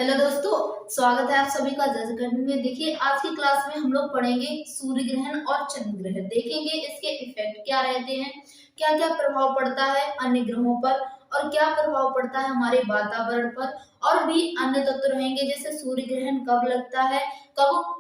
Hello दोस्तों, स्वागत है आप सभी का जज करने में। देखिए, आज की क्लास में हम लोग पढ़ेंगे सूर्य ग्रहण और चंद्र ग्रहण। देखेंगे इसके इफेक्ट क्या रहते हैं, क्या क्या प्रभाव पड़ता है अन्य ग्रहों पर और क्या प्रभाव पड़ता है हमारे वातावरण पर। और भी अन्य तत्व रहेंगे, जैसे सूर्य ग्रहण कब लगता है, कब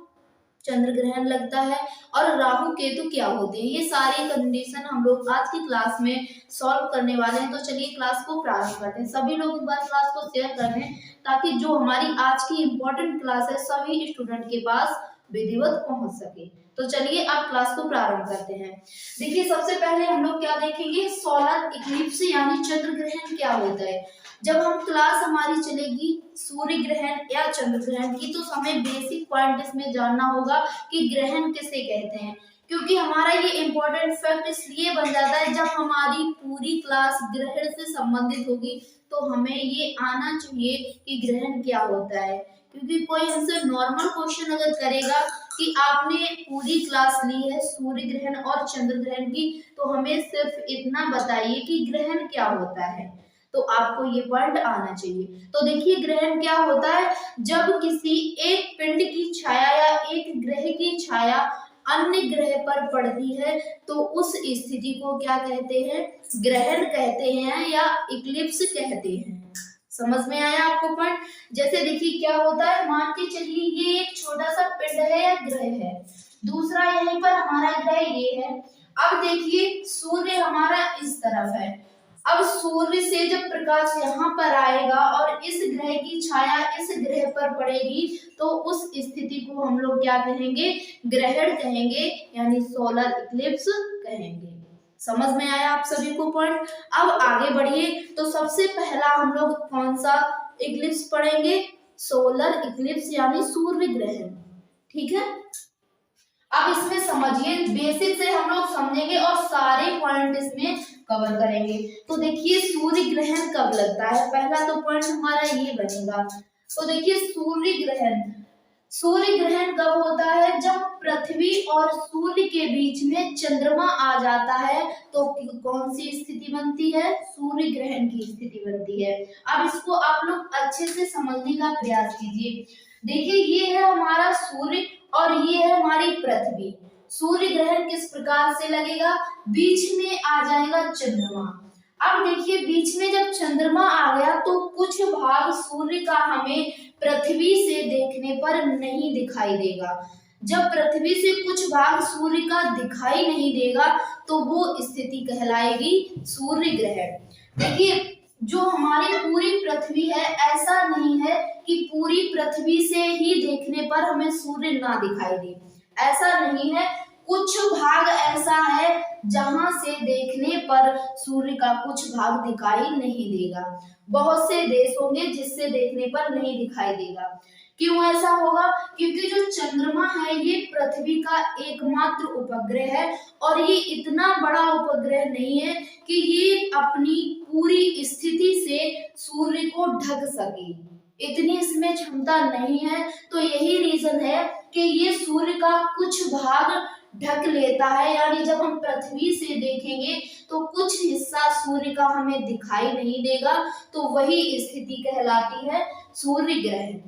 चंद्र ग्रहण लगता है और राहु केतु क्या होते हैं। ये सारी कंडीशन हम लोग आज की क्लास में सॉल्व करने वाले हैं। तो चलिए क्लास को प्रारंभ करते हैं। सभी लोग एक बार क्लास को शेयर कर दें ताकि जो हमारी आज की इम्पोर्टेंट क्लास है सभी स्टूडेंट के पास विधिवत पहुंच सके। तो चलिए आप क्लास को प्रारंभ करते हैं। देखिए, सबसे पहले हम लोग क्या देखेंगे, सोलर इक्लिप्स यानी चंद्र ग्रहण क्या होता है। जब हम क्लास हमारी चलेगी सूर्य ग्रहण या चंद्र ग्रहण की, तो हमें बेसिक पॉइंट इसमें जानना होगा कि ग्रहण किसे कहते हैं, क्योंकि हमारा ये इम्पोर्टेंट फैक्ट इसलिए बन जाता है जब हमारी पूरी क्लास ग्रहण से संबंधित होगी तो हमें ये आना चाहिए कि ग्रहण क्या होता है। क्योंकि कोई हमसे नॉर्मल क्वेश्चन अगर करेगा कि आपने पूरी क्लास ली है सूर्य ग्रहण और चंद्र ग्रहण की, तो हमें सिर्फ इतना बताइए कि ग्रहण क्या होता है, तो आपको ये पॉइंट आना चाहिए। तो देखिए, ग्रहण क्या होता है, जब किसी एक पिंड की छाया या एक ग्रह की छाया अन्य ग्रह पर पड़ती है तो उस स्थिति को क्या कहते हैं, ग्रहण कहते हैं या इक्लिप्स कहते हैं। समझ में आया आपको पॉइंट। जैसे देखिए क्या होता है, मान के चलिए ये एक छोटा सा पिंड है या ग्रह है, दूसरा यहीं पर हमारा ग्रह ये है। अब देखिए सूर्य हमारा इस तरफ है, अब सूर्य से जब प्रकाश यहाँ पर आएगा और इस ग्रह की छाया इस ग्रह पर पड़ेगी तो उस स्थिति को हम लोग क्या कहेंगे, ग्रहण कहेंगे यानी सोलर इक्लिप्स कहेंगे। समझ में आया आप सभी को पॉइंट। अब आगे बढ़िए, तो सबसे पहला हम लोग कौन सा इक्लिप्स पढ़ेंगे, सोलर इक्लिप्स यानी सूर्य ग्रहण। ठीक है, अब इसमें समझिए, बेसिक से हम लोग समझेंगे और सारे पॉइंट इसमें कवर करेंगे। तो देखिए सूर्य ग्रहण कब लगता है, पहला तो पॉइंट हमारा ये बनेगा। तो देखिए सूर्य ग्रहण कब होता है, जब पृथ्वी और सूर्य के बीच में चंद्रमा आ जाता है तो कौन सी स्थिति बनती है, सूर्य ग्रहण की स्थिति बनती है। अब इसको आप लोग अच्छे से समझने का प्रयास कीजिए। देखिए ये है हमारा सूर्य और ये है हमारी पृथ्वी। सूर्य ग्रहण किस प्रकार से लगेगा, बीच में आ जाएगा चंद्रमा। अब देखिए बीच में जब चंद्रमा आ गया तो कुछ भाग सूर्य का हमें पृथ्वी से देखने पर नहीं दिखाई देगा। जब पृथ्वी से कुछ भाग सूर्य का दिखाई नहीं देगा तो वो स्थिति कहलाएगी सूर्य ग्रहण। देखिए जो हमारी पूरी पृथ्वी है, ऐसा नहीं है कि पूरी पृथ्वी से ही देखने पर हमें सूर्य ना दिखाई दे, ऐसा नहीं है। कुछ भाग ऐसा है जहां से देखने पर सूर्य का कुछ भाग दिखाई नहीं देगा। बहुत से देश होंगे जिससे देखने पर नहीं दिखाई देगा। क्यों ऐसा होगा, क्योंकि जो चंद्रमा है ये पृथ्वी का एकमात्र उपग्रह है और ये इतना बड़ा उपग्रह नहीं है कि ये अपनी पूरी स्थिति से सूर्य को ढक सके, इतनी इसमें क्षमता नहीं है। तो यही रीजन है कि ये सूर्य का कुछ भाग ढक लेता है, यानी जब हम पृथ्वी से देखेंगे तो कुछ हिस्सा सूर्य का हमें दिखाई नहीं देगा, तो वही स्थिति कहलाती है सूर्य ग्रहण।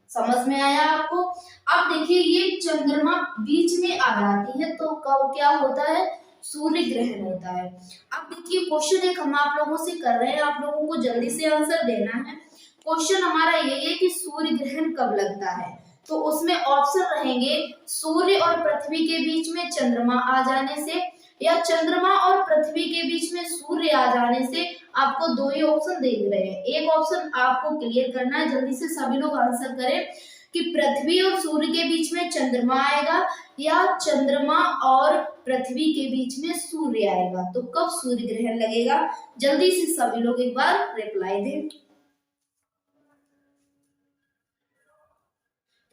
समझ में आया आपको। अब देखिए ये चंद्रमा बीच में आ जाती है तो कब क्या होता है, सूर्य ग्रहण होता है। अब देखिए क्वेश्चन एक हम आप लोगों से कर रहे हैं, आप लोगों को जल्दी से आंसर देना है। क्वेश्चन हमारा यही है कि सूर्य ग्रहण कब लगता है, तो उसमें ऑप्शन रहेंगे सूर्य और पृथ्वी के बीच में चंद्रमा आ जाने से या चंद्रमा और पृथ्वी के बीच में सूर्य आ जाने से। आपको दो ही ऑप्शन दे रहे हैं, एक ऑप्शन आपको क्लियर करना है, जल्दी से सभी लोग आंसर करें कि पृथ्वी और सूर्य के बीच में चंद्रमा आएगा या चंद्रमा और पृथ्वी के बीच में सूर्य आएगा। तो कब सूर्य ग्रहण लगेगा, जल्दी से सभी लोग एक बार रिप्लाई दें।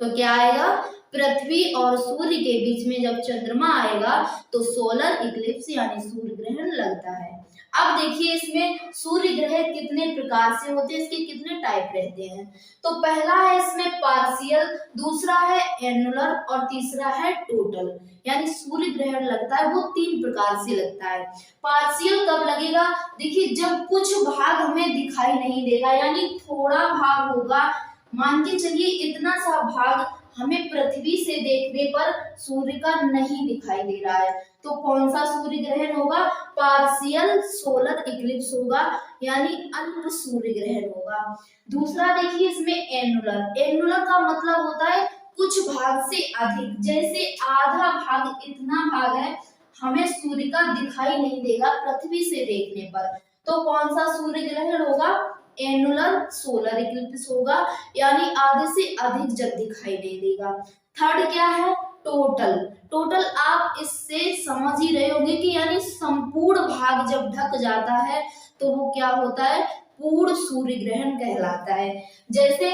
तो क्या आएगा, पृथ्वी और सूर्य के बीच में जब चंद्रमा आएगा तो सोलर इक्लिप्स यानी सूर्य ग्रहण लगता है। अब देखिए इसमें सूर्य ग्रहण कितने प्रकार से होते हैं, इसके कितने टाइप रहते हैं। तो पहला है इसमें पार्शियल, दूसरा है एनुलर और तीसरा है टोटल। यानी सूर्य ग्रहण लगता है वो तीन प्रकार से लगता है। पार्शियल कब लगेगा, देखिए जब कुछ भाग हमें दिखाई नहीं देगा, यानी थोड़ा भाग होगा मान के चलिए इतना सा भाग हमें पृथ्वी से देखने पर सूर्य का नहीं दिखाई दे रहा है, तो कौन सा सूर्य ग्रहण होगा? पार्शियल सोलर इक्लिप्स होगा, यानी अल्प सूर्य ग्रहण होगा। दूसरा देखिए इसमें एनुलर। एनुलर का मतलब होता है कुछ भाग से अधिक, जैसे आधा भाग, इतना भाग है हमें सूर्य का दिखाई नहीं देगा पृथ्वी से देखने पर, तो कौन सा सूर्य ग्रहण होगा? एनुलर सोलर इक्लिप्स होगा, यानी आधे से अधिक जब दिखाई नहीं देगा। थर्ड क्या है? टोटल। टोटल आप इससे समझ ही रहे होंगे कि यानी संपूर्ण भाग जब ढक जाता है तो वो क्या होता है? पूर्ण सूर्य ग्रहण कहलाता है। जैसे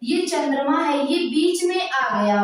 ये चंद्रमा है, ये बीच में आ गया,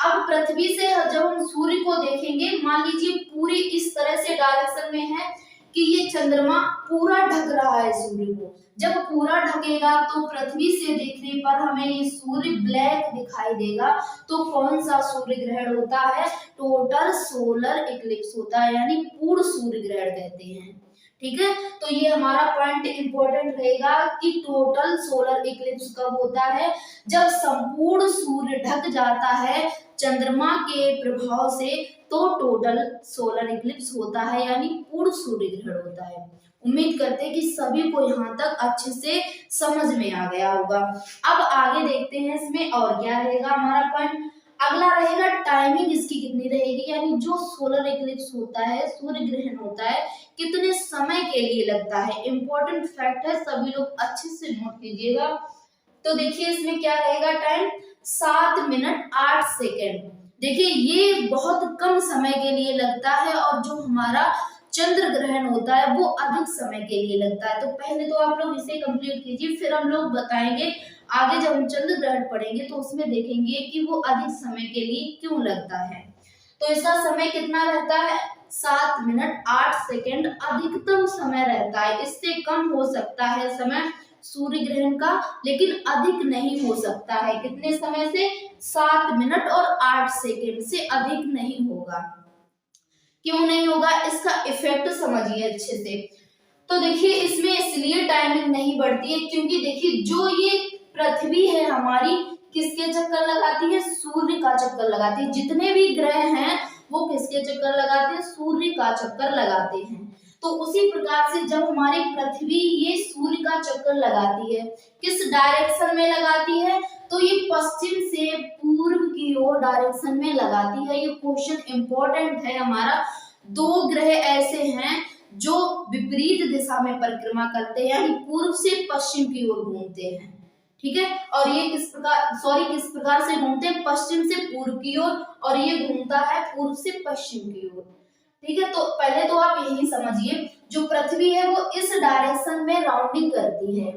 अब पृथ्वी से जब हम सूर्य को देखेंगे, मान लीजिए पूरी इस तरह से डायरेक्शन में है कि ये चंद्रमा पूरा ढक रहा है सूर्य को, जब पूरा ढकेगा तो पृथ्वी से देखने पर हमें ये सूर्य ब्लैक दिखाई देगा, तो कौन सा सूर्य ग्रहण होता है? टोटल सोलर इक्लिप्स होता है, यानी पूर्ण सूर्य ग्रहण कहते हैं। ठीक है, तो ये हमारा पॉइंट इंपॉर्टेंट रहेगा कि टोटल सोलर इक्लिप्स कब होता है? जब संपूर्ण सूर्य ढक जाता है चंद्रमा के प्रभाव से, तो टोटल सोलर इक्लिप्स होता है, यानी पूर्ण सूर्य ग्रहण होता है। उम्मीद करते हैं कि सभी को यहाँ तक अच्छे से समझ में आ गया होगा। अब आगे देखते हैं इसमें और क्या रहेगा हमारा पॉइंट। अगला रहेगा टाइमिंग इसकी कितनी रहेगी, यानी जो सोलर इक्लिप्स होता है, सूर्य ग्रहण होता है, कितने समय के लिए लगता है। इंपॉर्टेंट फैक्ट है, सभी लोग अच्छे से नोट कीजिएगा। तो देखिए इसमें क्या रहेगा टाइम? 7 minute 8 second. देखिए ये बहुत कम समय के लिए लगता है, और जो हमारा चंद्र ग्रहण होता है वो अधिक समय के लिए लगता है। तो पहले तो आप लोग इसे कंप्लीट कीजिए, फिर हम लोग बताएंगे आगे जब हम चंद्र ग्रहण पढ़ेंगे तो उसमें देखेंगे कि वो अधिक समय के लिए क्यों लगता है। तो इसका समय कितना रहता है? 7 मिनट 8 सेकेंड अधिकतम समय रहता है। इससे कम हो सकता है समय सूर्य ग्रहण का, लेकिन अधिक नहीं हो सकता है। कितने समय से? 7 मिनट और 8 सेकेंड से अधिक नहीं होगा। क्यों नहीं होगा? इसका इफेक्ट समझिए अच्छे से। तो देखिए इसमें इसलिए टाइमिंग नहीं बढ़ती है क्योंकि देखिए जो ये पृथ्वी है हमारी, किसके चक्कर लगाती है? सूर्य का चक्कर लगाती है। जितने भी ग्रह हैं वो किसके चक्कर लगाते हैं? सूर्य का चक्कर लगाते हैं। तो उसी प्रकार से जब हमारी पृथ्वी ये सूर्य का चक्कर लगाती है, किस डायरेक्शन में लगाती है? तो ये पश्चिम से पूर्व की ओर डायरेक्शन में लगाती है। ये क्वेश्चन इंपॉर्टेंट है हमारा। दो ग्रह ऐसे हैं जो विपरीत दिशा में परिक्रमा करते हैं, यानी पूर्व से पश्चिम की ओर घूमते हैं। ठीक है, और ये किस प्रकार से घूमते हैं? पश्चिम से पूर्व की ओर, और ये घूमता है पूर्व से पश्चिम की ओर। ठीक है, तो पहले तो आप यही समझिए, जो पृथ्वी है वो इस डायरेक्शन में राउंडिंग करती है,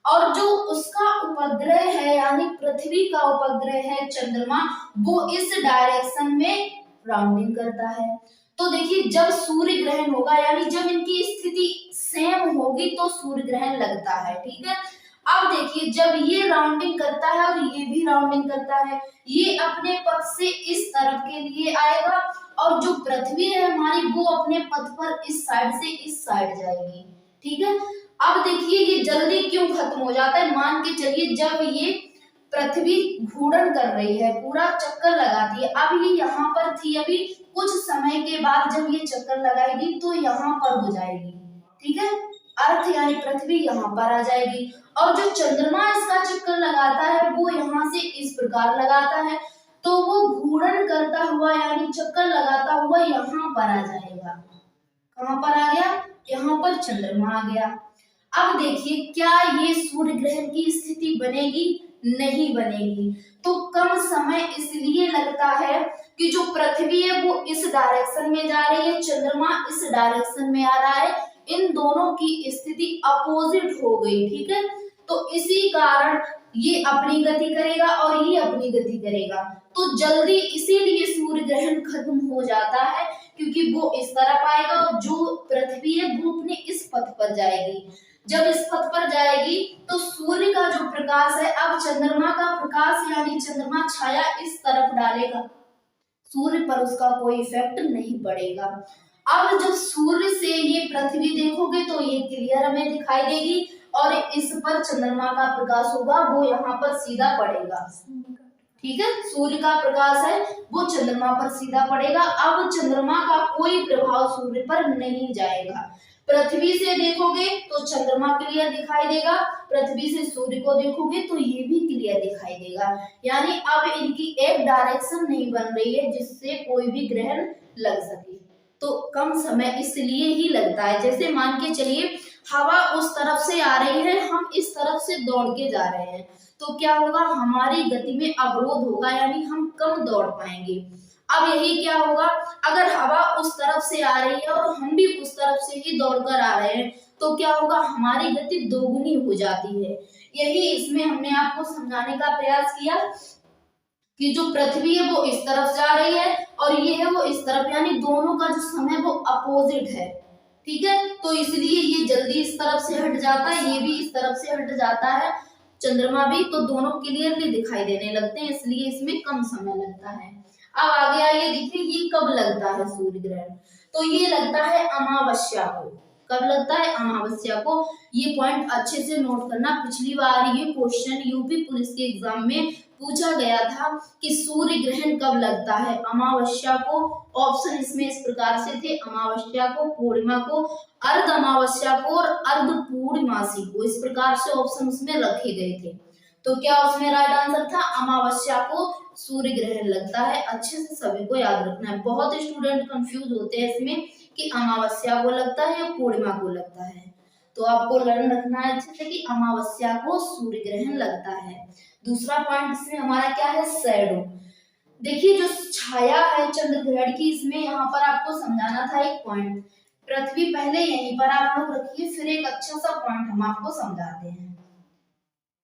और जो उसका उपग्रह है यानी पृथ्वी का उपग्रह है चंद्रमा, वो इस डायरेक्शन में राउंडिंग करता है। तो देखिए जब सूर्य ग्रहण होगा, यानी जब इनकी स्थिति सेम होगी तो सूर्य ग्रहण लगता है। ठीक है, अब देखिए जब ये राउंडिंग करता है और ये भी राउंडिंग करता है, ये अपने पथ से इस तरफ के लिए आएगा, और जो पृथ्वी है हमारी वो अपने पथ पर इस साइड से इस साइड जाएगी। ठीक है, अब देखिए ये जल्दी क्यों खत्म हो जाता है? मान के चलिए जब ये पृथ्वी घूर्णन कर रही है, पूरा चक्कर लगाती है, अब ये यहाँ पर थी, अभी कुछ समय के बाद जब ये चक्कर लगाएगी तो यहाँ पर हो जाएगी। ठीक है, अर्थ यानी पृथ्वी यहाँ पर आ जाएगी, और जो चंद्रमा इसका चक्कर लगाता है वो यहाँ से इस प्रकार लगाता है, तो वो घूर्णन करता हुआ यानी चक्कर लगाता हुआ यहाँ पर आ जाएगा। कहाँ पर आ गया? यहाँ पर चंद्रमा आ गया। अब देखिए क्या ये सूर्य ग्रहण की स्थिति बनेगी? नहीं बनेगी। तो कम समय इसलिए लगता है कि जो पृथ्वी है वो इस डायरेक्शन में जा रही है, चंद्रमा इस डायरेक्शन में आ रहा है, इन दोनों की स्थिति अपोजिट हो गई। ठीक है, तो इसी कारण ये अपनी गति करेगा और ये अपनी गति करेगा, तो जल्दी इसीलिए सूर्य ग्रहण खत्म हो जाता है, क्योंकि वो इस तरफ आएगा और जो पृथ्वी है वो अपने इस पथ पर जाएगी। जब इस पथ पर जाएगी तो सूर्य का जो प्रकाश है, अब चंद्रमा का प्रकाश यानी चंद्रमा छाया इस तरफ डालेगा, सूर्य पर उसका कोई इफेक्ट नहीं पड़ेगा। अब जब सूर्य से ये पृथ्वी देखोगे तो ये क्लियर हमें दिखाई देगी, और इस पर चंद्रमा का प्रकाश होगा वो यहाँ पर सीधा पड़ेगा। ठीक है, सूर्य का प्रकाश है वो चंद्रमा पर सीधा पड़ेगा। अब चंद्रमा का कोई प्रभाव सूर्य पर नहीं जाएगा। पृथ्वी से देखोगे तो चंद्रमा क्लियर दिखाई देगा, पृथ्वी से सूर्य को देखोगे तो ये भी क्लियर दिखाई देगा। यानी अब इनकी एक डायरेक्शन नहीं बन रही है जिससे कोई भी ग्रहण लग सके। तो कम समय इसलिए ही लगता है, जैसे मान के चलिए हवा उस तरफ से आ रही है, हम इस तरफ से दौड़ के जा रहे हैं, तो क्या होगा, हमारी गति में अवरोध होगा, यानी हम कम दौड़ पाएंगे। अब यही क्या होगा, अगर हवा उस तरफ से आ रही है और हम भी उस तरफ से ही दौड़कर आ रहे हैं तो क्या होगा, हमारी गति दोगुनी हो जाती है। यही इसमें हमने आपको समझाने का प्रयास किया कि जो पृथ्वी है वो इस तरफ जा रही है और ये है वो इस तरफ, यानी दोनों का जो समय वो अपोजिट है। ठीक है, तो इसलिए ये जल्दी इस तरफ से हट जाता है, ये भी इस तरफ से हट जाता है, चंद्रमा भी, तो दोनों क्लियरली दिखाई देने लगते हैं, इसलिए इसमें कम समय लगता है। अब आगे आइए, देखिए ये कब लगता है सूर्य ग्रहण, तो ये लगता है अमावस्या को। कब लगता है, अमावस्या को। ये पॉइंट अच्छे से नोट करना, पिछली बार ये क्वेश्चन यूपी पुलिस के एग्जाम में पूछा गया था कि सूर्य ग्रहण कब लगता है, अमावस्या को। ऑप्शन इसमें इस प्रकार से थे, अमावस्या को, पूर्णिमा को, अर्ध अमावस्या को और अर्ध पूर्णिमासी को, इस प्रकार से ऑप्शन उसमें रखे गए थे। तो क्या उसमें राइट आंसर था, अमावस्या को सूर्य ग्रहण लगता है। अच्छे से सभी को याद रखना है, बहुत स्टूडेंट कंफ्यूज होते हैं इसमें कि अमावस्या को लगता है या पूर्णिमा को लगता है, तो आपको लर्न रखना है अच्छे से कि अमावस्या को सूर्य ग्रहण लगता है। दूसरा पॉइंट इसमें हमारा क्या है, शैडो। देखिए जो छाया है चंद्र ग्रहण की, इसमें यहाँ पर आपको समझाना था एक पॉइंट। पृथ्वी पहले यहीं पर आप लोग रखिए, फिर एक अच्छा सा पॉइंट हम आपको समझाते हैं।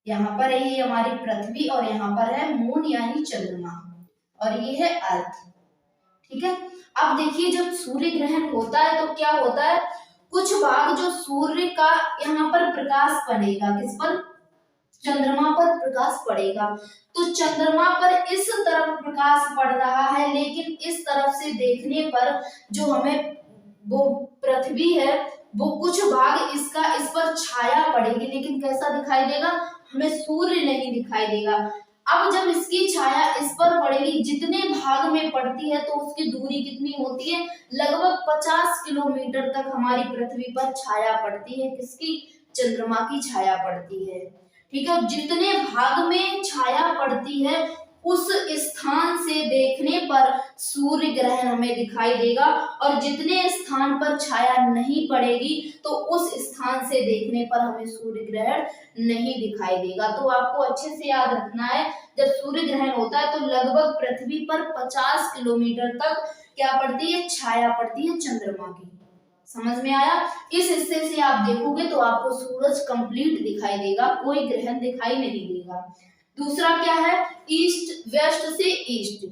यहाँ पर है ये हमारी पृथ्वी और यहाँ पर है मून यानी चंद्रमा और ये है अर्थ। ठीक है, अब देखिए जब सूर्य ग्रहण होता है तो क्या होता है, कुछ भाग जो सूर्य का यहाँ पर प्रकाश पड़ेगा, किस पर, चंद्रमा पर प्रकाश पड़ेगा, तो चंद्रमा पर इस तरफ प्रकाश पड़ रहा है, लेकिन इस तरफ से देखने पर जो हमें वो पृथ्वी है वो कुछ भाग इसका इस पर छाया पड़ेगी, लेकिन कैसा दिखाई देगा, हमें सूर्य नहीं दिखाई देगा। अब जब इसकी छाया इस पर पड़ेगी, जितने भाग में पड़ती है तो उसकी दूरी कितनी होती है, लगभग 50 किलोमीटर तक हमारी पृथ्वी पर छाया पड़ती है, किसकी, चंद्रमा की छाया पड़ती है। ठीक है, जितने भाग में छाया पड़ती है उस स्थान से देखने पर सूर्य ग्रहण हमें दिखाई देगा, और जितने स्थान पर छाया नहीं पड़ेगी तो उस स्थान से देखने पर हमें सूर्य ग्रहण नहीं दिखाई देगा। तो आपको अच्छे से याद रखना है, जब सूर्य ग्रहण होता है तो लगभग पृथ्वी पर 50 किलोमीटर तक क्या पड़ती है, छाया पड़ती है चंद्रमा की। समझ में आया, इस हिस्से से आप देखोगे तो आपको सूरज कंप्लीट दिखाई देगा, कोई ग्रहण दिखाई नहीं देगा। दूसरा क्या है, ईस्ट, वेस्ट से ईस्ट,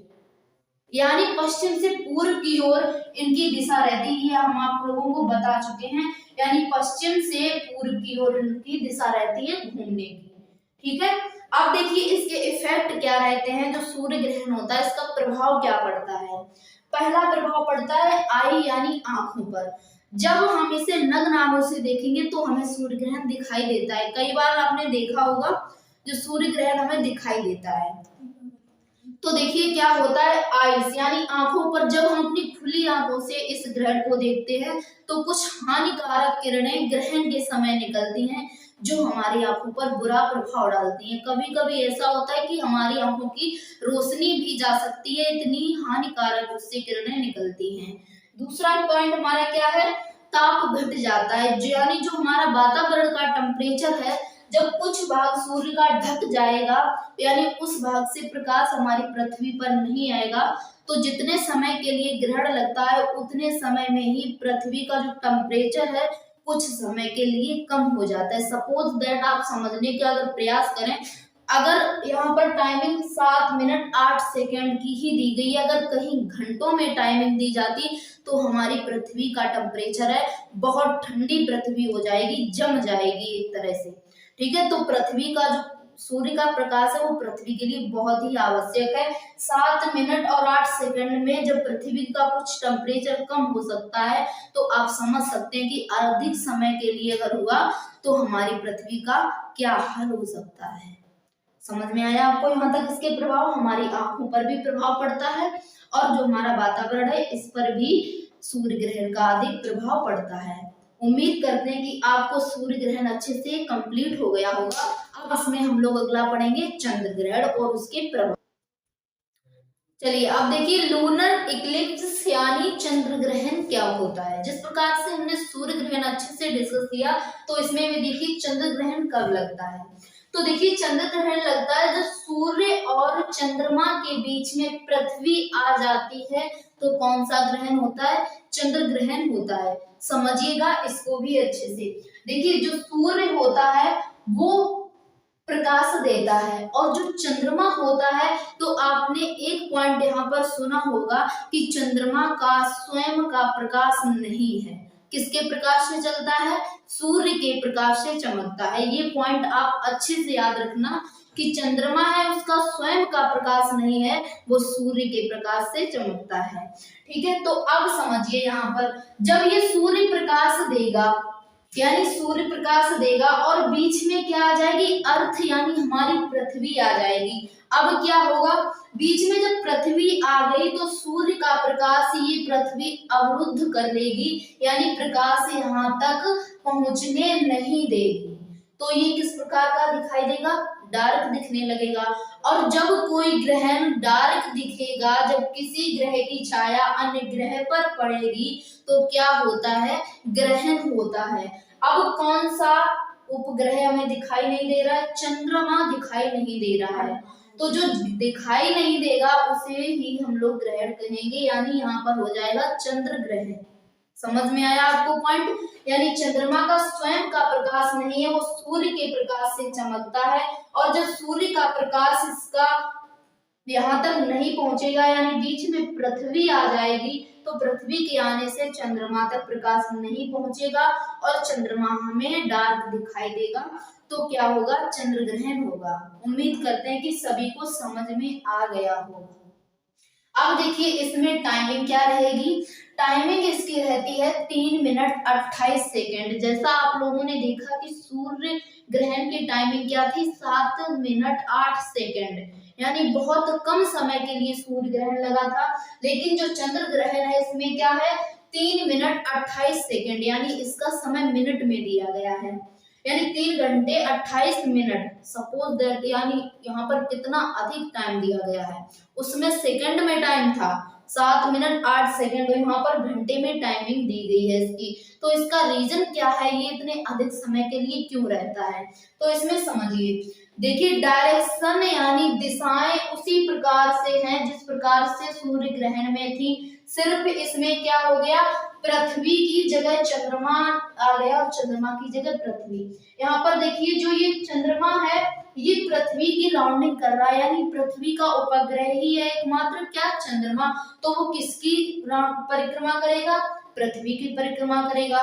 यानी पश्चिम से पूर्व की ओर इनकी दिशा रहती है, हम आप लोगों को बता चुके हैं, यानी पश्चिम से पूर्व की ओर इनकी दिशा रहती है घूमने की। ठीक है, अब देखिए इसके इफेक्ट क्या रहते हैं, जो सूर्य ग्रहण होता है इसका प्रभाव क्या पड़ता है। पहला प्रभाव पड़ता है आई यानी आंखों पर। जब हम इसे नग्न आंखों से देखेंगे तो हमें सूर्य ग्रहण दिखाई देता है, कई बार आपने देखा होगा जो सूर्य ग्रहण हमें दिखाई देता है। तो देखिए क्या होता है, आइस यानी आंखों पर, जब हम अपनी खुली आंखों से इस ग्रहण को देखते हैं तो कुछ हानिकारक किरणें ग्रहण के समय निकलती हैं जो हमारी आंखों पर बुरा प्रभाव डालती हैं। कभी कभी ऐसा होता है कि हमारी आंखों की रोशनी भी जा सकती है, इतनी हानिकारक उससे किरणें निकलती हैं। दूसरा पॉइंट हमारा क्या है, ताप घट जाता है, यानी जो हमारा वातावरण का टेम्परेचर है, जब कुछ भाग सूर्य का ढक जाएगा यानी उस भाग से प्रकाश हमारी पृथ्वी पर नहीं आएगा, तो जितने समय के लिए ग्रहण लगता है उतने समय में ही पृथ्वी का जो टेम्परेचर है कुछ समय के लिए कम हो जाता है। सपोज दैट आप समझने का अगर प्रयास करें, अगर यहाँ पर टाइमिंग 7 मिनट 8 सेकेंड की ही दी गई है, अगर कहीं घंटों में टाइमिंग दी जाती तो हमारी पृथ्वी का टेम्परेचर है बहुत ठंडी पृथ्वी हो जाएगी, जम जाएगी एक तरह से। ठीक है, तो पृथ्वी का जो सूर्य का प्रकाश है वो पृथ्वी के लिए बहुत ही आवश्यक है। 7 मिनट और 8 सेकंड में जब पृथ्वी का कुछ टेम्परेचर कम हो सकता है तो आप समझ सकते हैं कि अधिक समय के लिए अगर हुआ तो हमारी पृथ्वी का क्या हाल हो सकता है। समझ में आया आपको यहाँ तक? इसके प्रभाव हमारी आंखों पर भी प्रभाव पड़ता है और जो हमारा वातावरण है इस पर भी सूर्य ग्रहण का अधिक प्रभाव पड़ता है। उम्मीद करते हैं कि आपको सूर्य ग्रहण अच्छे से कंप्लीट हो गया होगा। अब इसमें हम लोग अगला पढ़ेंगे चंद्र ग्रहण और उसके प्रभाव। चलिए अब देखिए लूनर इक्लिप्स यानी चंद्र ग्रहण क्या होता है। जिस प्रकार से हमने सूर्य ग्रहण अच्छे से डिस्कस किया तो इसमें भी देखिए चंद्र ग्रहण कब लगता है। तो देखिए चंद्र ग्रहण लगता है जब सूर्य और चंद्रमा के बीच में पृथ्वी आ जाती है तो कौन सा ग्रहण होता है? चंद्र ग्रहण होता है। समझिएगा इसको भी अच्छे से। देखिए जो सूर्य होता है वो प्रकाश देता है और जो चंद्रमा होता है तो आपने एक पॉइंट यहाँ पर सुना होगा कि चंद्रमा का स्वयं का प्रकाश नहीं है। किसके प्रकाश से चलता है? सूर्य के प्रकाश से चमकता है। ये पॉइंट आप अच्छे से याद रखना कि चंद्रमा है उसका स्वयं का प्रकाश नहीं है, वो सूर्य के प्रकाश से चमकता है। ठीक है, तो अब समझिए यहाँ पर जब ये सूर्य प्रकाश देगा यानी सूर्य प्रकाश देगा और बीच में क्या आ जाएगी? अर्थ यानी हमारी पृथ्वी आ जाएगी। अब क्या होगा? बीच में जब पृथ्वी आ गई तो सूर्य का प्रकाश ये पृथ्वी अवरुद्ध कर लेगी यानी प्रकाश यहाँ तक पहुंचने नहीं देगी। तो ये किस प्रकार का दिखाई देगा? डार्क दिखने लगेगा। और जब कोई ग्रहण डार्क दिखेगा, जब किसी ग्रह की छाया अन्य ग्रह पर पड़ेगी तो क्या होता है? ग्रहण होता है। अब कौन सा उपग्रह हमें दिखाई नहीं दे रहा है? चंद्रमा दिखाई नहीं दे रहा है। तो जो दिखाई नहीं देगा उसे ही हम लोग ग्रहण कहेंगे यानी यहाँ पर हो जाएगा चंद्र ग्रहण। समझ में आया आपको पॉइंट? यानी चंद्रमा का स्वयं का प्रकाश नहीं है, वो सूर्य के प्रकाश से चमकता है और जब सूर्य का प्रकाश इसका यहाँ तक नहीं पहुंचेगा यानी बीच में पृथ्वी आ जाएगी तो पृथ्वी के आने से चंद्रमा तक प्रकाश नहीं पहुंचेगा और चंद्रमा हमें डार्क दिखाई देगा। तो क्या होगा? चंद्र ग्रहण होगा। उम्मीद करते हैं कि सभी को समझ में आ गया होगा। अब देखिए इसमें टाइमिंग क्या रहेगी? टाइमिंग इसकी रहती है 3 मिनट 28 सेकेंड। जैसा आप लोगों ने देखा कि सूर्य ग्रहण की टाइमिंग क्या थी? 7 मिनट 8 सेकेंड यानी बहुत कम समय के लिए सूर्य ग्रहण लगा था। लेकिन जो चंद्र ग्रहण है इसमें क्या है? 3 मिनट 28 सेकेंड यानी इसका समय मिनट में दिया गया है यानी 3 घंटे 28 मिनट। सपोज दैट यानी यहाँ पर कितना अधिक टाइम दिया गया है, उसमें सेकंड में टाइम था 7 मिनट 8 सेकंड, यहाँ पर घंटे में टाइमिंग दी गई है इसकी। तो इसका रीजन क्या है? ये इतने अधिक समय के लिए क्यों रहता है? तो इसमें समझिए, देखिए डायरेक्शन यानी दिशाएं उसी प्रकार से हैं जिस प्रकार से सूर्य ग्रहण में थी, सिर्फ इसमें क्या हो गया? पृथ्वी की जगह चंद्रमा आ गया और चंद्रमा की जगह पृथ्वी। यहाँ पर देखिए जो ये चंद्रमा है ये पृथ्वी की राउंडिंग कर रहा है यानी पृथ्वी का उपग्रह ही है एकमात्र क्या? चंद्रमा। तो वो किसकी परिक्रमा करेगा? पृथ्वी की परिक्रमा करेगा।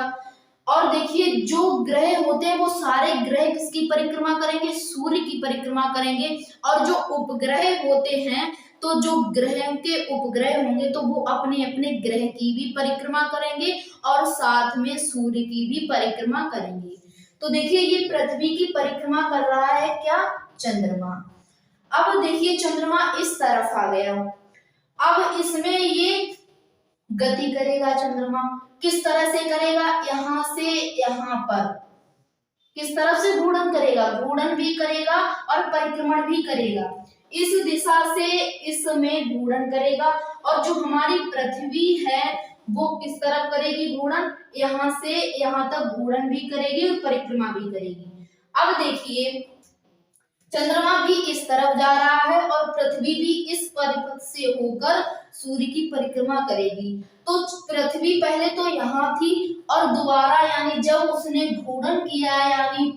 और देखिए जो ग्रह होते हैं वो सारे ग्रह किसकी परिक्रमा करेंगे? सूर्य की परिक्रमा करेंगे। और जो उपग्रह होते हैं तो जो ग्रह के उपग्रह होंगे तो वो अपने अपने ग्रह की भी परिक्रमा करेंगे और साथ में सूर्य की भी परिक्रमा करेंगे। तो देखिए ये पृथ्वी की परिक्रमा कर रहा है क्या? चंद्रमा। अब देखिए चंद्रमा इस तरफ आ गया, अब इसमें ये गति करेगा। चंद्रमा किस तरह से करेगा? यहाँ से यहाँ पर किस तरफ से घूर्णन करेगा? घूर्णन भी करेगा और परिक्रमण भी करेगा। इस दिशा से इसमें घूर्णन करेगा और जो हमारी पृथ्वी है वो किस तरफ करेगी घूर्णन? यहाँ से यहाँ तक घूर्णन भी करेगी और परिक्रमा भी करेगी। अब देखिए चंद्रमा भी इस तरफ जा रहा है और पृथ्वी भी इस परिपथ से होकर सूर्य की परिक्रमा करेगी। तो पृथ्वी पहले तो यहाँ थी और दोबारा यानी जब उसने घूर्णन किया यानी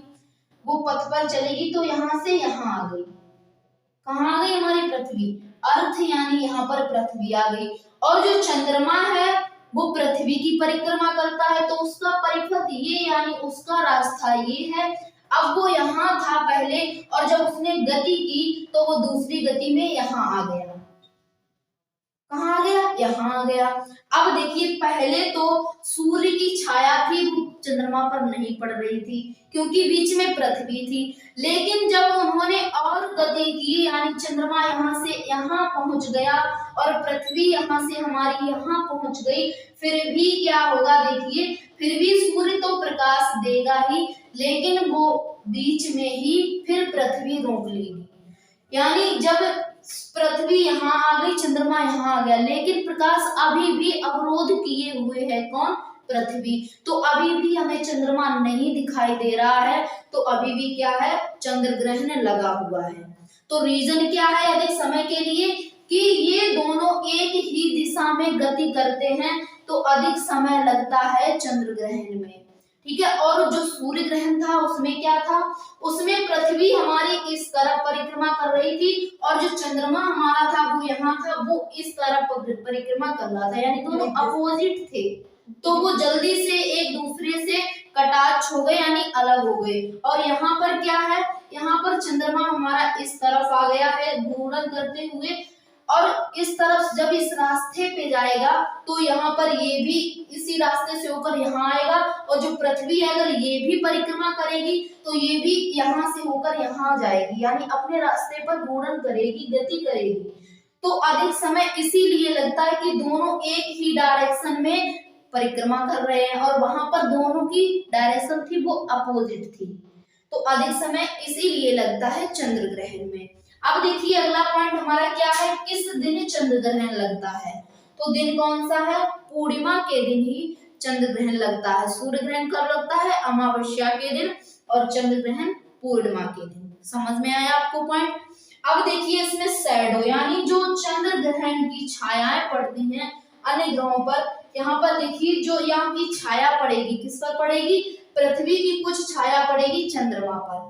वो पथ पर चलेगी तो यहाँ से यहाँ आ गई। कहाँ आ गई? हमारी पृथ्वी। अर्थ यानी यहाँ पर पृथ्वी आ गई। और जो चंद्रमा है वो पृथ्वी की परिक्रमा करता है तो उसका परिपथ ये यानी उसका रास्ता ये है। अब वो यहाँ था पहले, और जब उसने गति की तो वो दूसरी गति में यहाँ आ गया। कहाँ आ गया? यहाँ आ गया। अब देखिए, पहले तो सूर्य की छाया थी, वो चंद्रमा पर नहीं पड़ रही थी क्योंकि बीच में पृथ्वी थी। लेकिन जब उन्होंने और गति की, यानी चंद्रमा यहाँ से यहाँ पहुंच गया और पृथ्वी यहाँ से हमारी यहाँ पहुंच गई, फिर भी क्या होगा? देखिए, फिर भी सूर्य तो प्रकाश देगा ही, लेकिन वो बीच में ही फिर पृथ्वी रोक लेगी। यानी जब पृथ्वी यहाँ आ गई, चंद्रमा यहाँ आ गया, लेकिन प्रकाश अभी भी अवरोध किए हुए है। कौन? पृथ्वी। तो अभी भी हमें चंद्रमा नहीं दिखाई दे रहा है, तो अभी भी क्या है? चंद्र ग्रहण लगा हुआ है। तो रीजन क्या है अधिक समय के लिए? कि ये दोनों एक ही दिशा में गति करते हैं, तो अधिक समय लगता है चंद्र ग्रहण में। ठीक है। और जो सूर्य ग्रहण था उसमें क्या था? उसमें पृथ्वी हमारी इस तरफ परिक्रमा कर रही थी और जो चंद्रमा हमारा था वो यहाँ था, वो इस तरफ परिक्रमा कर रहा था, यानी दोनों अपोजिट थे। तो वो जल्दी से एक दूसरे से कटाक्ष हो गए, यानी अलग हो गए। और यहाँ पर क्या है? यहाँ पर चंद्रमा हमारा इस तरफ आ गया है घूर्णन करते हुए, और इस तरफ जब इस रास्ते पे जाएगा तो यहाँ पर ये भी इसी रास्ते से होकर यहाँ आएगा, और जो पृथ्वी है अगर ये भी परिक्रमा करेगी तो ये भी यहाँ से होकर यहाँ जाएगी, यानी अपने रास्ते पर घूर्णन करेगी, गति करेगी। तो अधिक समय इसीलिए लगता है कि दोनों एक ही डायरेक्शन में परिक्रमा कर रहे हैं, और वहां पर दोनों की डायरेक्शन थी वो अपोजिट थी, तो अधिक समय इसीलिए लगता है चंद्र ग्रहण में। अब देखिए, अगला पॉइंट हमारा क्या है? किस दिन चंद्र ग्रहण लगता है? तो दिन कौन सा है? पूर्णिमा के दिन ही चंद्र ग्रहण लगता है। सूर्य ग्रहण कब लगता है? अमावस्या के दिन, और चंद्र ग्रहण पूर्णिमा के दिन। समझ में आया आपको पॉइंट? अब देखिए, इसमें शैडो, यानी जो चंद्र ग्रहण की छायाएं पड़ती हैं अन्य ग्रहों पर, यहाँ पर देखिए जो यहाँ की छाया पड़ेगी, किस पर पड़ेगी? पृथ्वी की कुछ छाया पड़ेगी चंद्रमा पर।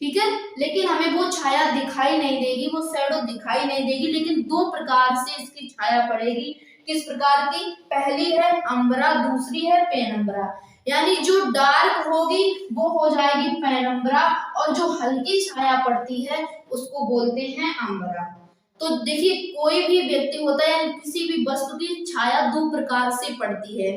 ठीक है। लेकिन हमें वो छाया दिखाई नहीं देगी, वो शैडो दिखाई नहीं देगी, लेकिन दो प्रकार से इसकी छाया पड़ेगी। किस प्रकार की? पहली है अम्बरा, दूसरी है पेनम्बरा। यानी जो डार्क होगी वो हो जाएगी पेनम्बरा, और जो हल्की छाया पड़ती है उसको बोलते हैं अम्बरा। तो देखिए, कोई भी व्यक्ति होता है या किसी भी वस्तु की छाया दो प्रकार से पड़ती है।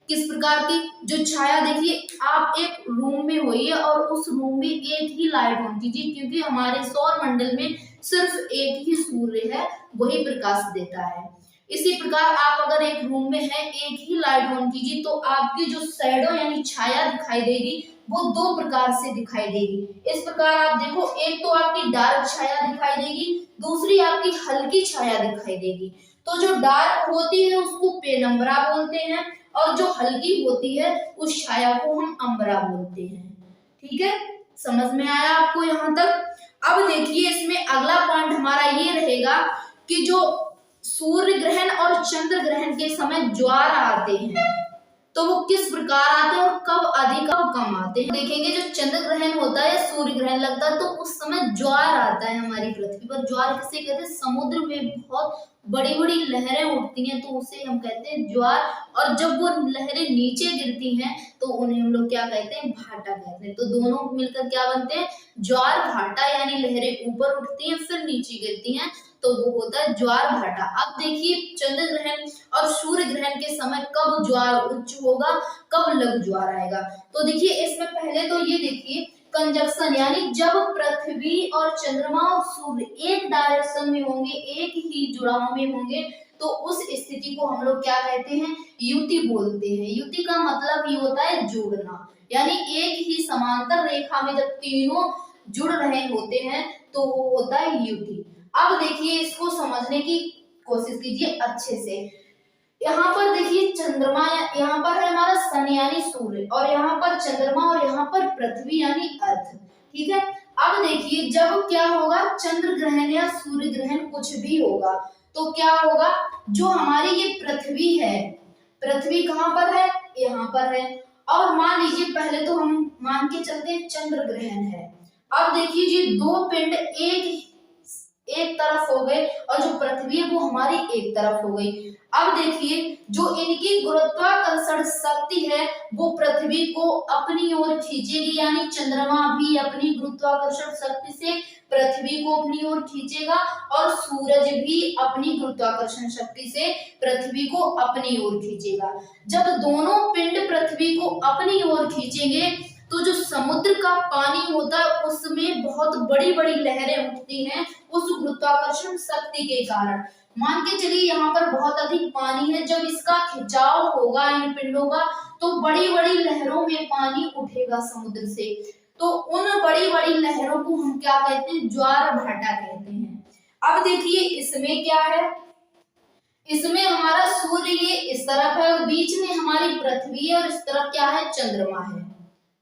किस प्रकार की? जो छाया, देखिए आप एक रूम में होइए और उस रूम में एक ही लाइट ऑन कीजिए, क्योंकि हमारे सौर मंडल में सिर्फ एक ही सूर्य है, वही प्रकाश देता है। इसी प्रकार आप अगर एक रूम में है, एक ही लाइट ऑन कीजिए, तो आपकी जो शैडो यानी छाया दिखाई देगी वो दो प्रकार से दिखाई देगी। इस प्रकार आप देखो, एक तो आपकी डार्क छाया दिखाई देगी, दूसरी आपकी हल्की छाया दिखाई देगी। तो जो डार्क होती है उसको पेनम्बरा बोलते हैं, और जो हल्की होती है उस छाया को हम अम्बरा बोलते हैं। ठीक है। समझ में आया आपको यहाँ तक? अब देखिए, इसमें अगला पॉइंट हमारा ये रहेगा कि जो सूर्य ग्रहण और चंद्र ग्रहण के समय ज्वार आते हैं तो वो किस प्रकार आते हैं और कब अधिक कब कम आते हैं। देखेंगे, जो चंद्र ग्रहण होता है, सूर्य ग्रहण लगता है, तो उस समय ज्वार आता है हमारी पृथ्वी पर। ज्वार किसे कहते हैं? समुद्र में बहुत बड़ी बड़ी लहरें उठती हैं, तो उसे हम कहते हैं ज्वार। और जब वो लहरें नीचे गिरती हैं तो उन्हें हम लोग क्या कहते हैं? भाटा कहते हैं। तो दोनों मिलकर क्या बनते हैं? ज्वार भाटा, यानी लहरें ऊपर उठती हैं फिर नीचे गिरती हैं, तो वो होता है ज्वार भाटा। अब देखिए, चंद्र ग्रहण और सूर्य ग्रहण के समय कब ज्वार उच्च होगा, कब लघु ज्वार आएगा। तो देखिए, इसमें पहले तो ये देखिए कंजक्शन, यानी जब पृथ्वी और चंद्रमा और सूर्य एक डायरेक्शन में होंगे, एक ही जुड़ाव में होंगे, तो उस स्थिति को हम लोग क्या कहते हैं? युति बोलते हैं। युति का मतलब ये होता है जोड़ना, यानी एक ही समांतर रेखा में जब तीनों जुड़ रहे होते हैं तो वो होता है युति। अब देखिए, इसको समझने की कोशिश कीजिए अच्छे से। यहाँ पर देखिए चंद्रमा, यहाँ पर है हमारा सन यानी सूर्य, और यहाँ पर चंद्रमा, और यहाँ पर पृथ्वी यानी अर्थ। ठीक है। अब देखिए, जब क्या होगा? चंद्र ग्रहण या सूर्य ग्रहण कुछ भी होगा, तो क्या होगा? जो हमारी ये पृथ्वी है, पृथ्वी कहाँ पर है? यहाँ पर है। और मान लीजिए, पहले तो हम मान के चलते हैं चंद्र ग्रहण है। अब देखिए, ये दो पिंड एक तरफ हो गए और जो पृथ्वी है वो हमारी एक तरफ हो गई। अब देखिए जो इनकी गुरुत्वाकर्षण शक्ति है वो पृथ्वी को अपनी ओर खींचेगी, यानी चंद्रमा भी अपनी गुरुत्वाकर्षण शक्ति से पृथ्वी को अपनी ओर खींचेगा और सूरज भी अपनी गुरुत्वाकर्षण शक्ति से पृथ्वी को अपनी ओर खींचेगा। जब दोनों पिंड पृथ्वी को अपनी ओर खींचेंगे तो जो समुद्र का पानी होता है उसमें बहुत बड़ी बड़ी लहरें उठती हैं उस गुरुत्वाकर्षण शक्ति के कारण। मान के चलिए यहाँ पर बहुत अधिक पानी है, जब इसका खिंचाव होगा इन पिंडों का तो बड़ी बड़ी लहरों में पानी उठेगा समुद्र से, तो उन बड़ी बड़ी लहरों को हम क्या कहते हैं, ज्वार भाटा कहते हैं। अब देखिए इसमें क्या है, इसमें हमारा सूर्य ये इस तरफ है और बीच में हमारी पृथ्वी है और इस तरफ क्या है, चंद्रमा है।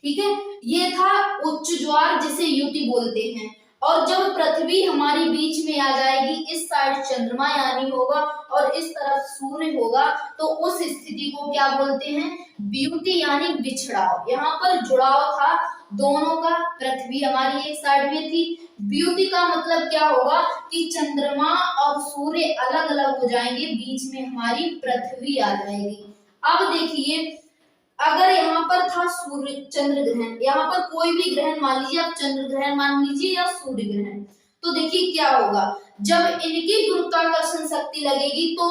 ठीक है, ये था उच्च ज्वार जिसे युति बोलते हैं। और जब पृथ्वी हमारी बीच में आ जाएगी, इस साइड चंद्रमा यानी होगा और इस तरफ सूर्य होगा, तो उस स्थिति को क्या बोलते हैं, वियुति यानी बिछड़ाव। यहाँ पर जुड़ाव था दोनों का, पृथ्वी हमारी एक साइड में थी। वियुति का मतलब क्या होगा कि चंद्रमा और सूर्य अलग अलग हो जाएंगे, बीच में हमारी पृथ्वी आ जाएगी। अब देखिए अगर यहाँ पर था सूर्य चंद्र ग्रहण, यहाँ पर कोई भी ग्रहण मान लीजिए, आप चंद्र ग्रहण मान लीजिए या सूर्य ग्रहण, तो देखिए क्या होगा, जब इनकी गुरुत्वाकर्षण शक्ति लगेगी तो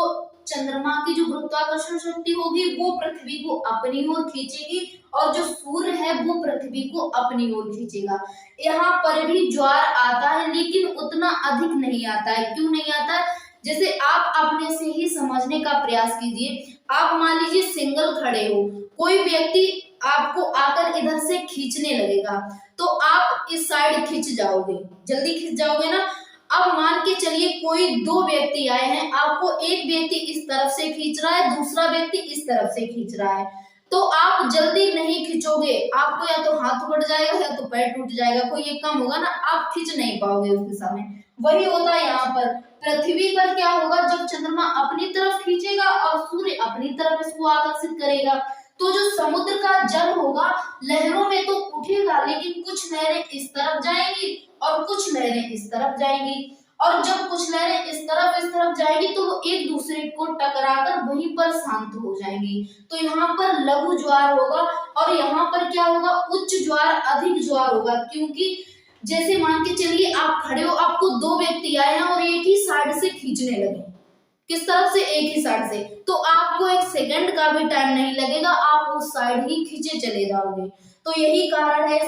चंद्रमा की जो गुरुत्वाकर्षण शक्ति होगी वो पृथ्वी को अपनी ओर खींचेगी और जो सूर्य है वो पृथ्वी को अपनी ओर खींचेगा। यहाँ पर भी ज्वार आता है लेकिन उतना अधिक नहीं आता है। क्यों नहीं आता है, जैसे आप अपने से ही समझने का प्रयास कीजिए। आप मान लीजिए सिंगल खड़े हो, कोई व्यक्ति आपको आकर इधर से खींचने लगेगा तो आप इस साइड खींच जाओगे, जल्दी खींच जाओगे ना। अब मान के चलिए कोई दो व्यक्ति आए हैं, आपको एक व्यक्ति इस तरफ से खींच रहा है, दूसरा व्यक्ति इस तरफ से खींच रहा है, तो आप जल्दी नहीं खींचोगे, आपको या तो हाथ कट जाएगा या तो पैर टूट जाएगा, कोई एक काम होगा ना, आप खींच नहीं पाओगे उस दिशा में। वही होता है यहाँ पर, पृथ्वी पर क्या होगा, जब चंद्रमा अपनी तरफ खींचेगा और सूर्य अपनी तरफ इसको आकर्षित करेगा, तो जो समुद्र का जल होगा लहरों में तो उठेगा, लेकिन कुछ लहरें इस तरफ जाएंगी और कुछ लहरें इस तरफ जाएंगी, और जब कुछ लहरें इस तरफ जाएंगी तो वो एक दूसरे को टकराकर वहीं पर शांत हो जाएंगी। तो यहाँ पर लघु ज्वार होगा और यहाँ पर क्या होगा, उच्च ज्वार, अधिक ज्वार होगा। क्योंकि जैसे मान के चलिए आप खड़े हो, आपको दो व्यक्ति आए हैं और एक ही साइड से खींचने लगे, किस तरफ से, एक ही साइड से, तो आपको एक सेकंड का भी टाइम नहीं लगेगा, आप उस साइड ही खींचे चले जाओगे। तो यही कारण है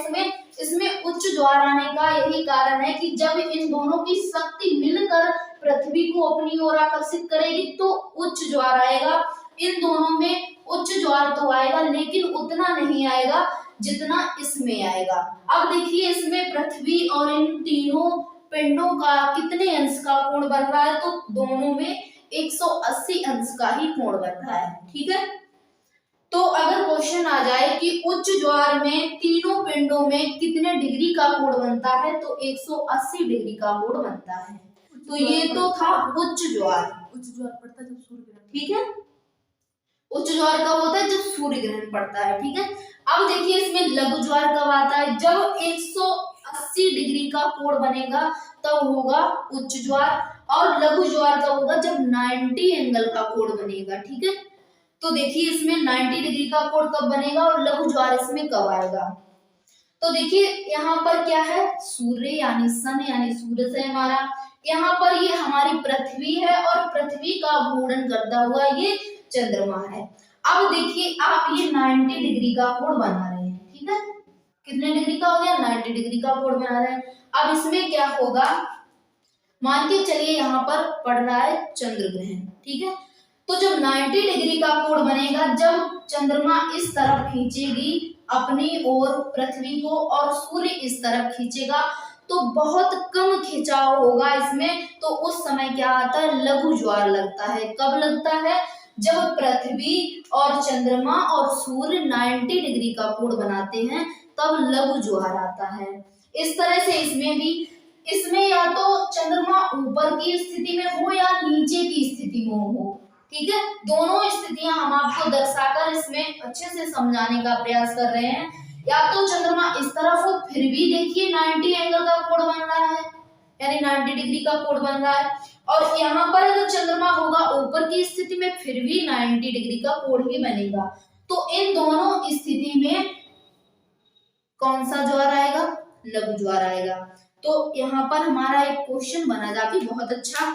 इसमें उच्च ज्वार आने का, यही कारण है कि जब इन दोनों की शक्ति मिलकर पृथ्वी को अपनी ओर आकर्षित करेगी तो उच्च ज्वार आएगा। इन दोनों में उच्च ज्वार तो आएगा लेकिन उतना नहीं आएगा जितना इसमें आएगा। अब देखिए इसमें पृथ्वी और इन तीनों पिंडों का कितने अंश का कोण बन रहा है, तो दोनों में 180 अंश का ही कोण बन रहा है। ठीक है, तो अगर क्वेश्चन आ जाए कि उच्च ज्वार में तीनों पिंडों में कितने डिग्री का कोण बनता है, तो 180 डिग्री का कोण बनता है। तो ये तो था उच्च ज्वार। उच्च ज्वार पड़ता है जब सूर्य ग्रहण, ठीक है, उच्च ज्वार कब होता है, जब सूर्य ग्रहण पड़ता है। ठीक है, अब देखिए इसमें लघु ज्वार कब आता है, जब 180 डिग्री का कोण बनेगा तब होगा उच्च ज्वार, और लघु ज्वार कब होगा, जब 90 एंगल का कोण बनेगा। ठीक है, तो देखिए इसमें 90 डिग्री का कोण कब बनेगा और लघु ज्वार इसमें कब आएगा। तो देखिए यहाँ पर क्या है, सूर्य यानी सन यानी सूरज है हमारा, यहाँ पर ये हमारी पृथ्वी है और पृथ्वी का घूर्णन करता हुआ ये चंद्रमा है। अब देखिए आप ये 90 डिग्री का कोण बना रहे हैं। ठीक है, कितने डिग्री का हो गया, 90 डिग्री का कोण बना रहे हैं। अब इसमें क्या होगा, मान के चलिए यहाँ पर पड़ रहा है चंद्र ग्रहण। ठीक है, तो जब 90 डिग्री का कोण बनेगा, जब चंद्रमा इस तरफ खींचेगी अपनी ओर पृथ्वी को और सूर्य इस तरफ खींचेगा, तो बहुत कम खिंचाव होगा इसमें, तो उस समय क्या आता है, लघु ज्वार लगता है। कब लगता है, जब पृथ्वी और चंद्रमा और सूर्य 90 डिग्री का कोण बनाते हैं तब लघु ज्वार आता है। इस तरह से इसमें या तो चंद्रमा ऊपर की स्थिति में हो या नीचे की स्थिति में हो। ठीक है, दोनों स्थितियां हम आपको दर्शाकर इसमें अच्छे से समझाने का प्रयास कर रहे हैं। या तो चंद्रमा इस तरफ हो, फिर भी देखिए 90 एंगल का कोण बन रहा है, यानी 90 डिग्री का कोण बन रहा है। और यहाँ पर अगर चंद्रमा होगा ऊपर की स्थिति में फिर भी 90 डिग्री का कोण ही बनेगा। तो इन दोनों स्थिति में कौन सा ज्वार आएगा? लघु ज्वार आएगा। तो यहाँ पर हमारा एक क्वेश्चन बना जाके बहुत अच्छा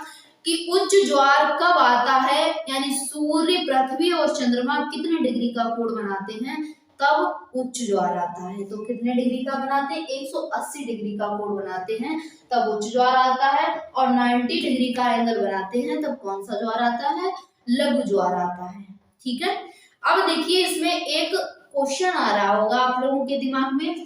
कि उच्च ज्वार कब आता है, यानी सूर्य, पृथ्वी और चंद्रमा कितने डिग्री का कोण बनाते हैं तब उच्च ज्वार आता है। तो कितने डिग्री का बनाते हैं? 180 डिग्री का कोण बनाते हैं तब उच्च ज्वार आता है। और 90 डिग्री का एंगल बनाते हैं तब कौन सा ज्वार आता है? लघु ज्वार आता है। ठीक है। अब देखिए इसमें एक क्वेश्चन आ रहा होगा आप लोगों के दिमाग में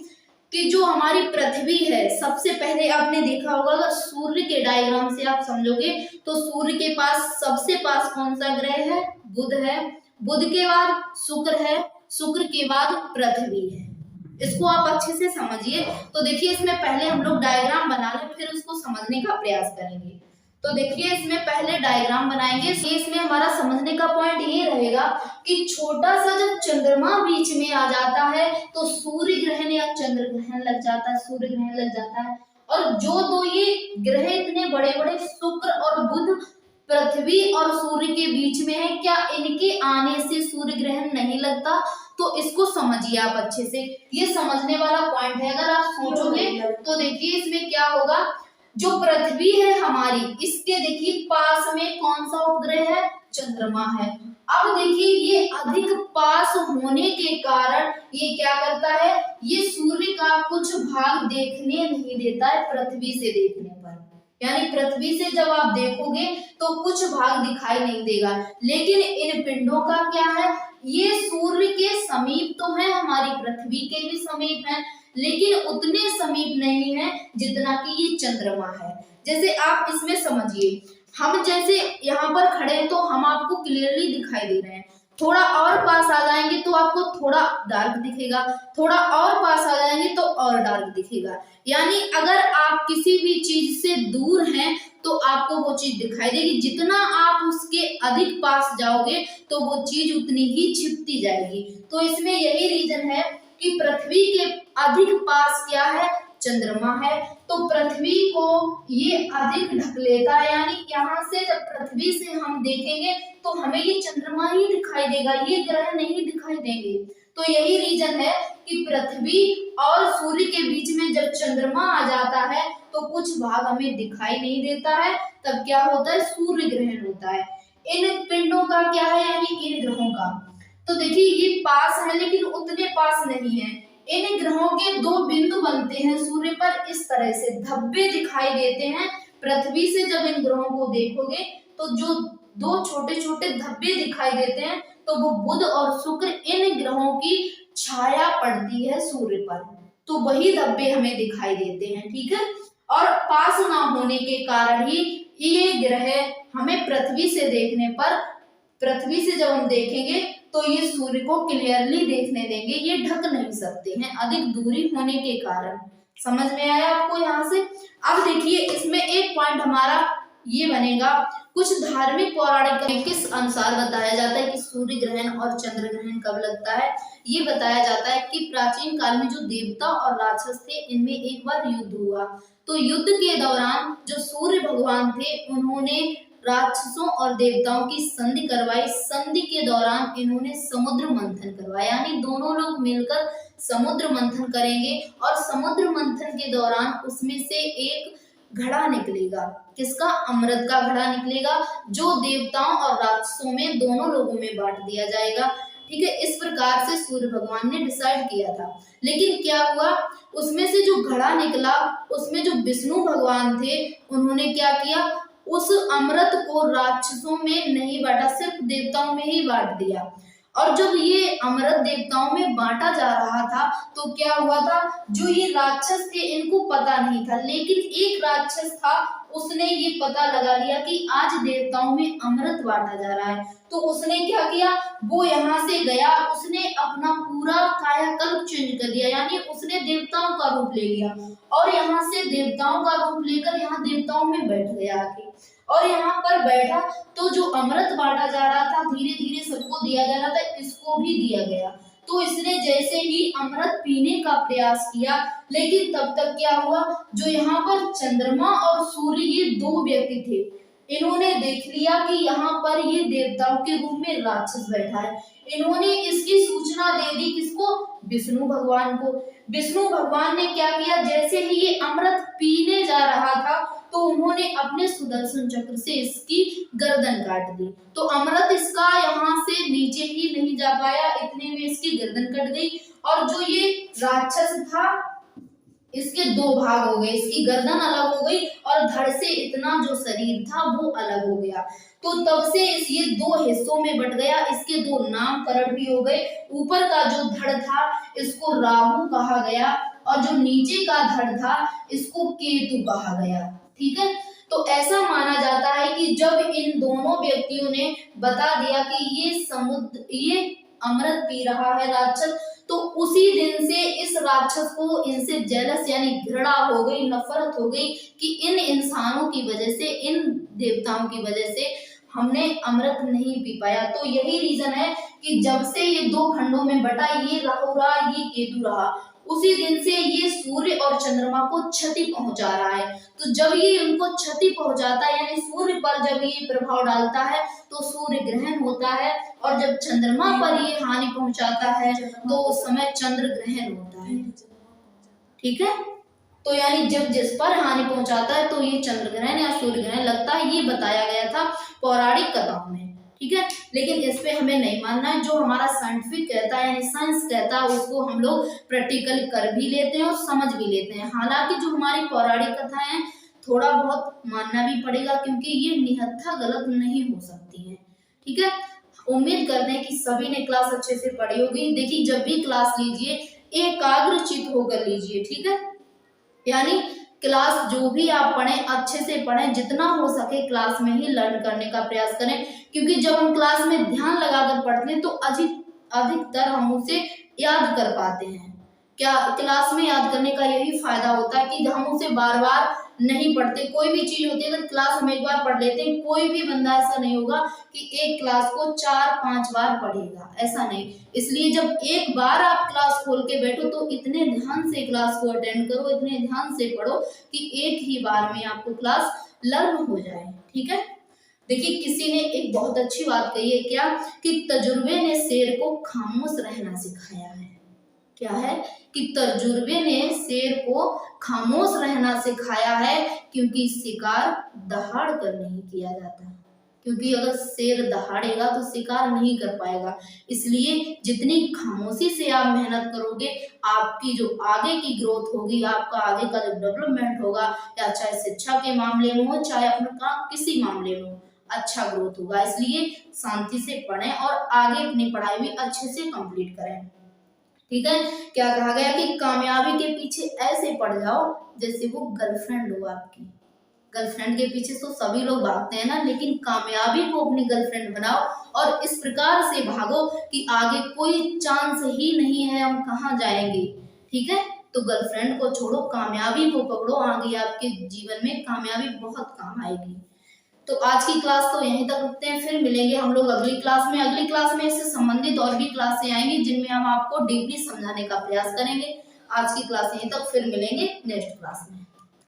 कि जो हमारी पृथ्वी है, सबसे पहले आपने देखा होगा अगर सूर्य के डायग्राम से आप समझोगे तो सूर्य के पास सबसे पास कौन सा ग्रह है? बुध है। बुध के बाद शुक्र है, शुक्र के बाद पृथ्वी है। इसको आप अच्छे से समझिए। तो देखिए इसमें पहले हम लोग डायग्राम बना लें फिर उसको समझने का प्रयास करेंगे। तो देखिए इसमें पहले डायग्राम बनाएंगे। इसमें हमारा समझने का पॉइंट ये रहेगा कि छोटा सा जब चंद्रमा बीच में आ जाता है तो सूर्य ग्रहण या चंद्र ग्रहण लग जाता है, सूर्य ग्रहण लग जाता है। और जो दो ये ग्रह इतने बड़े बड़े शुक्र और बुध पृथ्वी और सूर्य के बीच में है, क्या इनके आने से सूर्य ग्रहण नहीं लगता? तो इसको समझिए आप अच्छे से, ये समझने वाला पॉइंट है। अगर आप सोचोगे तो देखिए इसमें क्या होगा, जो पृथ्वी है हमारी, इसके देखिए पास में कौन सा उपग्रह है? चंद्रमा है। अब देखिए ये अधिक पास होने के कारण ये क्या करता है, ये सूर्य का कुछ भाग देखने नहीं देता है पृथ्वी से देखने पर। यानी पृथ्वी से जब आप देखोगे तो कुछ भाग दिखाई नहीं देगा। लेकिन इन पिंडों का क्या है, ये सूर्य के समीप तो है, हमारी पृथ्वी के भी समीप है, लेकिन उतने समीप नहीं है जितना कि ये चंद्रमा है। जैसे आप इसमें समझिए, हम जैसे यहाँ पर खड़े हैं तो हम आपको क्लियरली दिखाई दे रहे हैं, थोड़ा और पास आ जाएंगे तो आपको थोड़ा डार्क दिखेगा, थोड़ा और पास आ जाएंगे तो और डार्क दिखेगा। यानी अगर आप किसी भी चीज से दूर हैं तो आपको वो चीज दिखाई देगी, जितना आप उसके अधिक पास जाओगे तो वो चीज उतनी ही छिपती जाएगी। तो इसमें यही रीजन है कि पृथ्वी के अधिक पास क्या है? चंद्रमा है। तो पृथ्वी को ये अधिक ढक लेता है, यानी यहाँ से जब पृथ्वी से हम देखेंगे तो हमें ये चंद्रमा ही दिखाई देगा, ये ग्रह नहीं दिखाई देंगे। तो यही रीजन है कि पृथ्वी और सूर्य के बीच में जब चंद्रमा आ जाता है तो कुछ भाग हमें दिखाई नहीं देता है, तब क्या होता है? सूर्य ग्रहण होता है। इन पिंडों का क्या है, यानी इन ग्रहों का, तो देखिए ये पास है लेकिन उतने पास नहीं है। इन ग्रहों के दो बिंदु बनते हैं सूर्य पर, इस तरह से धब्बे दिखाई देते हैं। पृथ्वी से जब इन ग्रहों को देखोगे तो जो दो छोटे छोटे धब्बे दिखाई देते हैं तो वो बुध और शुक्र, इन ग्रहों की छाया पड़ती है सूर्य पर, तो वही धब्बे हमें दिखाई देते हैं। ठीक है। और पास ना होने के कारण ही ये ग्रह हमें पृथ्वी से देखने पर, पृथ्वी से जब हम देखेंगे तो ये सूर्य को क्लियरली देखने देंगे, ये ढक नहीं सकते हैं अधिक दूरी होने के कारण। समझ में आया आपको यहाँ से? अब देखिए इसमें एक पॉइंट हमारा ये बनेगा, कुछ धार्मिक पौराणिक किस अनुसार बताया जाता है कि सूर्य ग्रहण और चंद्र ग्रहण कब लगता है। ये बताया जाता है कि प्राचीन काल में जो देवता और राक्षस थे इनमें एक बार युद्ध हुआ, तो युद्ध के दौरान जो सूर्य भगवान थे उन्होंने राक्षसों और देवताओं की संधि करवाई। संधि के दौरान इन्होंने समुद्र मंथन करवाया, यानी दोनों लोग मिलकर समुद्र मंथन करेंगे और समुद्र मंथन के दौरान उसमें से एक घड़ा निकलेगा। किसका? अमृत का घड़ा निकलेगा, जो देवताओं और राक्षसों में दोनों लोगों में बांट दिया जाएगा। ठीक है। इस प्रकार से सूर्य भगवान ने डिसाइड किया था। लेकिन क्या हुआ, उसमें से जो घड़ा निकला उसमें जो विष्णु भगवान थे उन्होंने क्या किया, उस अमृत को राक्षसों में नहीं बांटा, सिर्फ देवताओं में ही बांट दिया। और जब ये अमृत देवताओं में बांटा जा रहा था तो क्या हुआ था, जो ये राक्षस थे इनको पता नहीं था, लेकिन एक राक्षस था उसने ये पता लगा लिया कि आज देवताओं में अमृत बांटा जा रहा है। तो उसने क्या किया, वो यहाँ से गया, उसने अपना पूरा कायाकल्प चेंज कर दिया, यानी उसने देवताओं का रूप ले लिया और यहाँ से देवताओं का रूप लेकर यहाँ देवताओं में बैठ गया आके। और यहाँ पर बैठा तो जो अमृत बांटा जा रहा था धीरे धीरे सबको दिया जा रहा था, इसको भी दिया गया। तो इसने जैसे ही अमृत पीने का प्रयास किया, लेकिन तब तक क्या हुआ, जो यहाँ पर चंद्रमा और सूर्य ये दो व्यक्ति थे, इन्होंने देख लिया कि यहाँ पर ये देवताओं के रूप में राक्षस बैठा है। इन्होंने इसकी सूचना दे दी किसको, विष्णु भगवान को। विष्णु भगवान ने क्या किया, जैसे ही ये अमृत पीने जा रहा था तो उन्होंने अपने सुदर्शन चक्र से इसकी गर्दन काट दी। तो अमृत इसका यहाँ से नीचे ही नहीं जा पाया, इतने में इसकी गर्दन कट गई। और जो ये राक्षस था इसके दो भाग हो गए, इसकी गर्दन अलग हो गई और धड़ से इतना जो शरीर था वो अलग हो गया। तो तब से ये दो हिस्सों में बट गया, इसके दो नामकरण भी हो गए। ऊपर का जो धड़ था इसको राहु कहा गया और जो नीचे का धड़ था इसको केतु कहा गया। ठीक है, तो ऐसा माना जाता है कि जब इन दोनों व्यक्तियों ने बता दिया कि ये अमृत पी रहा है राक्षस, तो उसी दिन से इस राक्षस को इनसे जेलस यानी घृणा हो गई, नफरत हो गई कि इन इंसानों की वजह से, इन देवताओं की वजह से हमने अमृत नहीं पी पाया। तो यही रीजन है कि जब से ये दो खंडों में बटा, ये राहु रहा, ये केतु रहा, उसी दिन से ये सूर्य और चंद्रमा को क्षति पहुंचा रहा है। तो जब ये उनको क्षति पहुंचाता है यानी सूर्य पर जब ये प्रभाव डालता है तो सूर्य ग्रहण होता है, और जब चंद्रमा पर ये हानि पहुंचाता है तो उस समय चंद्र ग्रहण होता है। ठीक है, तो यानी जब जिस पर हानि पहुंचाता है तो ये चंद्र ग्रहण या सूर्य ग्रहण लगता है, ये बताया गया था पौराणिक कथाओं में। ठीक है, लेकिन इस पे हमें नहीं मानना है। जो हमारा साइंटिफिक कहता है यानी साइंस कहता है उसको हम लोग प्रैक्टिकल कर भी लेते हैं और समझ भी लेते हैं। हालांकि जो हमारी पौराणिक कथाएं हैं थोड़ा बहुत मानना भी पड़ेगा, क्योंकि ये निहत्था गलत नहीं हो सकती है। ठीक है, उम्मीद करते हैं कि सभी ने क्लास अच्छे से पढ़ी होगी। देखिए, जब भी क्लास लीजिए एकाग्रचित होकर लीजिए। ठीक है, यानी क्लास जो भी आप पढ़ें अच्छे से पढ़ें, जितना हो सके क्लास में ही लर्न करने का प्रयास करें, क्योंकि जब हम क्लास में ध्यान लगाकर पढ़ते हैं तो अधिकतर हम उसे याद कर पाते हैं। क्या क्लास में याद करने का यही फायदा होता है कि हम उसे बार बार नहीं पढ़ते। कोई भी चीज होती है अगर क्लास हम एक बार पढ़ लेते हैं, कोई भी बंदा ऐसा नहीं होगा कि एक क्लास को 4-5 बार पढ़ेगा, ऐसा नहीं। इसलिए जब एक बार आप क्लास खोल के बैठो तो इतने ध्यान से क्लास को अटेंड करो, इतने ध्यान से पढ़ो कि एक ही बार में आपको क्लास लर्न हो जाए। ठीक है, देखिए किसी ने एक बहुत अच्छी बात कही है, क्या कि तजुर्बे ने शेर को खामोश रहना सिखाया है। क्या है कि तजुर्बे ने शेर को खामोश रहना सिखाया है, क्योंकि शिकार दहाड़ कर नहीं किया जाता। क्योंकि अगर शेर दहाड़ेगा तो शिकार नहीं कर पाएगा। इसलिए जितनी खामोशी से आप मेहनत करोगे, आपकी जो आगे की ग्रोथ होगी, आपका आगे का जो डेवलपमेंट होगा, या चाहे शिक्षा के मामले में हो चाहे अपने काम किसी मामले में हो, अच्छा ग्रोथ होगा। इसलिए शांति से पढ़ें और आगे अपनी पढ़ाई भी अच्छे से कंप्लीट करें। ठीक है, क्या कहा गया कि कामयाबी के पीछे ऐसे पड़ जाओ जैसे वो गर्लफ्रेंड हो आपकी। गर्लफ्रेंड के पीछे तो सभी लोग भागते हैं ना, लेकिन कामयाबी को अपनी गर्लफ्रेंड बनाओ और इस प्रकार से भागो कि आगे कोई चांस ही नहीं है, हम कहाँ जाएंगे। ठीक है, तो गर्लफ्रेंड को छोड़ो, कामयाबी को पकड़ो, आगे आपके जीवन में कामयाबी बहुत काम आएगी। तो आज की क्लास तो यहीं तक रखते हैं, फिर मिलेंगे हम लोग अगली क्लास में। अगली क्लास में इससे संबंधित और भी क्लासें आएंगी जिनमें हम आपको डीपली समझाने का प्रयास करेंगे। आज की क्लास यहीं तक, फिर मिलेंगे नेक्स्ट क्लास में।